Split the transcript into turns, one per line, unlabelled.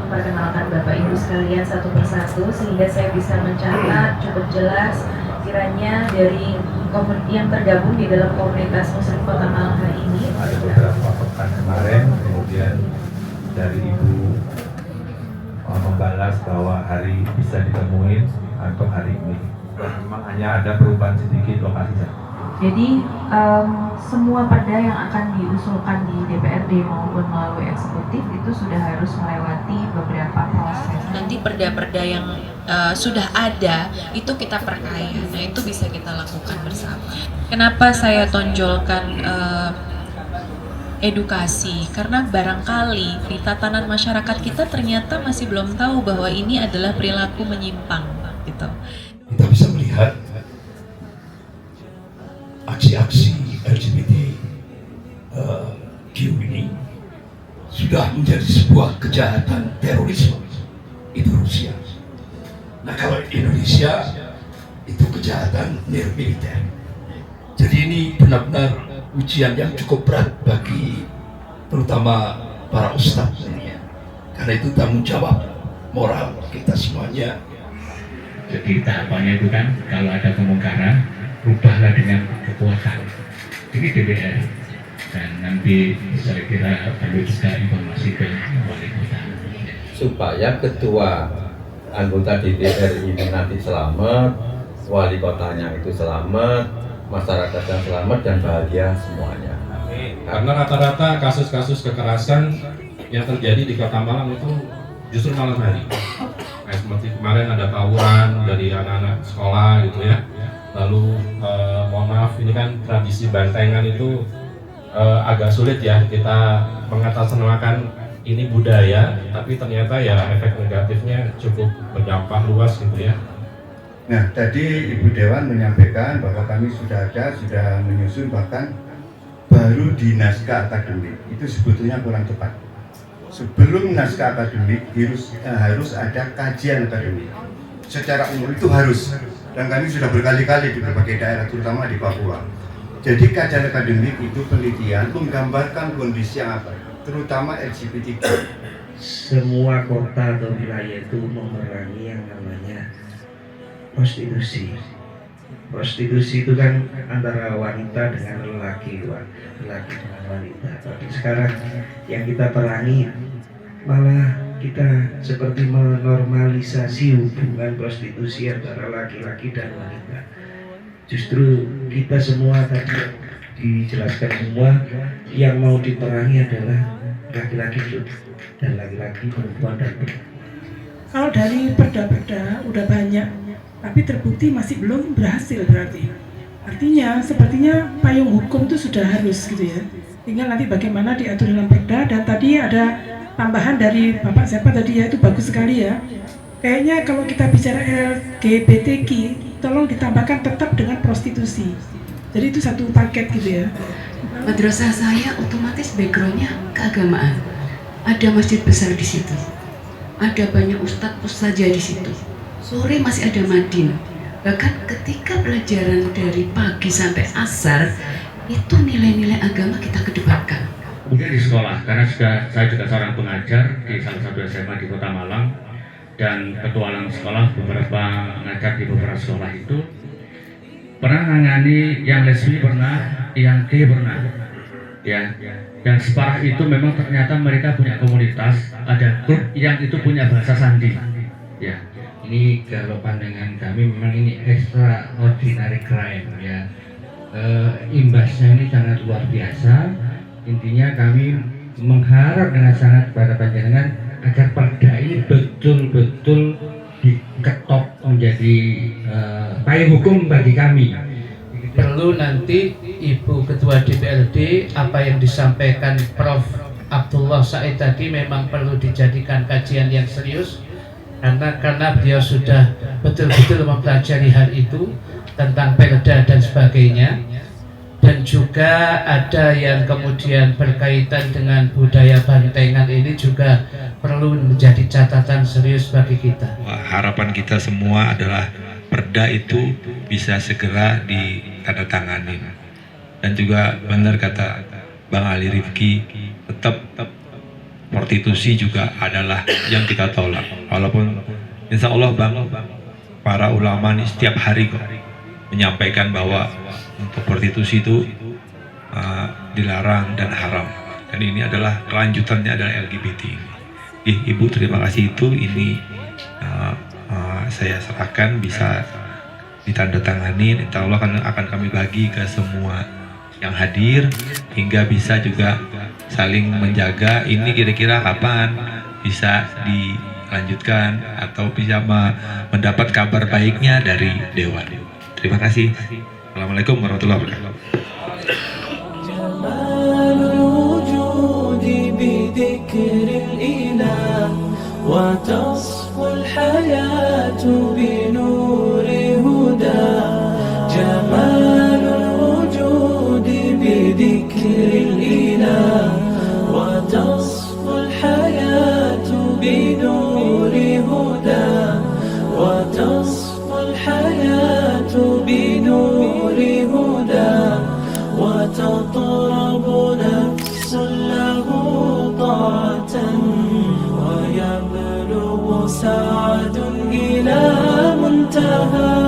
memperkenalkan Bapak Ibu sekalian satu persatu sehingga saya bisa mencatat cukup jelas kiranya dari yang tergabung di dalam komunitas Muslim Kota Malang hari ini.
Ada beberapa pekan kemarin, kemudian dari Ibu membalas bahwa hari bisa ditemuin untuk hari ini. Memang hanya ada perubahan sedikit lokasi saja.
Jadi semua perda yang akan diusulkan di DPRD maupun melalui eksekutif itu sudah harus melewati beberapa proses.
Nanti perda-perda yang sudah ada itu kita perkaya. Nah itu bisa kita lakukan bersama. Kenapa saya tonjolkan edukasi? Karena barangkali di tatanan masyarakat kita ternyata masih belum tahu bahwa ini adalah perilaku menyimpang gitu.
Kita bisa melihat aksi-aksi LGBTQ ini sudah menjadi sebuah kejahatan terorisme. Itu Rusia. Nah kalau Indonesia itu kejahatan militer. Jadi ini benar-benar ujian yang cukup berat bagi terutama para ustadz ini ya. Karena itu tanggung jawab moral kita semuanya.
Jadi tahapannya itu kan kalau ada kemungkaran, rubahlah dengan kekuatan. Ini DPR. Dan nanti saya kira perlu juga informasi ke wali kota.
Supaya ketua anggota DPR ini nanti selamat, wali kotanya itu selamat, masyarakatnya selamat dan bahagia semuanya.
Karena rata-rata kasus-kasus kekerasan yang terjadi di Kota Malang itu justru malam hari. Kayak seperti kemarin ada tawuran dari anak-anak sekolah gitu ya. Lalu mohon maaf ini kan tradisi bantengan itu agak sulit ya kita mengatasnamakan ini budaya, tapi ternyata ya efek negatifnya cukup berdampak luas gitu ya.
Nah, tadi Ibu Dewan menyampaikan bahwa kami sudah menyusun bahkan baru di naskah akademik. Itu sebetulnya kurang tepat. Sebelum naskah akademik harus ada kajian akademik. Secara umum itu harus. Dan kami sudah berkali-kali di berbagai daerah, terutama di Papua. Jadi kajian akademik itu penelitian menggambarkan kondisi yang apa, terutama LGBTQ.
Semua kota atau wilayah itu memerangi yang namanya prostitusi. Prostitusi itu kan antara wanita dengan lelaki, lelaki dengan wanita. Tapi sekarang yang kita perangi malah kita seperti menormalisasi hubungan prostitusi antara laki-laki dan wanita. Justru kita semua tadi dijelaskan semua yang mau diperangi adalah laki-laki dan laki-laki, perempuan dan perempuan.
Kalau dari perda-perda udah banyak, tapi terbukti masih belum berhasil berarti. Artinya sepertinya payung hukum itu sudah harus gitu ya. Tinggal nanti bagaimana diatur dalam perda. Dan tadi ada tambahan dari Bapak siapa tadi ya, itu bagus sekali ya. Kayaknya kalau kita bicara LGBTQ, tolong ditambahkan tetap dengan prostitusi. Jadi itu satu paket gitu ya.
Madrasah saya otomatis backgroundnya keagamaan. Ada masjid besar di situ. Ada banyak ustadz ustazah di situ. Sore masih ada madin. Bahkan ketika pelajaran dari pagi sampai asar, itu nilai-nilai agama kita kedepankan.
Kemudian di sekolah, karena saya juga seorang pengajar di salah satu SMA di Kota Malang dan petualang sekolah, beberapa pengajar di beberapa sekolah itu pernah nangani yang lesbi pernah, yang gay pernah, ya. Dan separah itu memang ternyata mereka punya komunitas, ada grup yang itu punya bahasa sandi, ya. Ini kalau pandangan kami memang ini extraordinary crime, ya. Imbasnya ini sangat luar biasa. Intinya kami mengharap dengan sangat kepada panjenengan agar perda ini betul-betul diketok menjadi payung hukum bagi kami.
Perlu nanti Ibu Ketua DPRD apa yang disampaikan Prof. Abdullah Said tadi memang perlu dijadikan kajian yang serius karena beliau sudah betul-betul mempelajari hal itu tentang perda dan sebagainya. Dan juga ada yang kemudian berkaitan dengan budaya bantengan ini juga perlu menjadi catatan serius bagi kita.
Harapan kita semua adalah perda itu bisa segera ditandatangani. Dan juga benar kata Bang Ali Rifki, tetap prostitusi juga adalah yang kita tolak. Walaupun insya Allah Bang, para ulama ini setiap hari kok menyampaikan bahwa untuk prostitusi itu dilarang dan haram. Dan ini adalah kelanjutannya adalah LGBT ini. Ibu terima kasih itu, ini saya serahkan bisa ditandatangani, insya Allah akan kami bagi ke semua yang hadir hingga bisa juga saling menjaga ini kira-kira kapan bisa dilanjutkan atau bisa mendapat kabar baiknya dari Dewan. Terima kasih. Assalamualaikum warahmatullahi wabarakatuh.
وتصفو الحياة بنور هدى جمال الوجود بذكر الإله وتصفو الحياة بنور هدى وتصفو الحياة بنور هدى وتطرب نفس له طاعة ويبلغ سعد إلى منتهى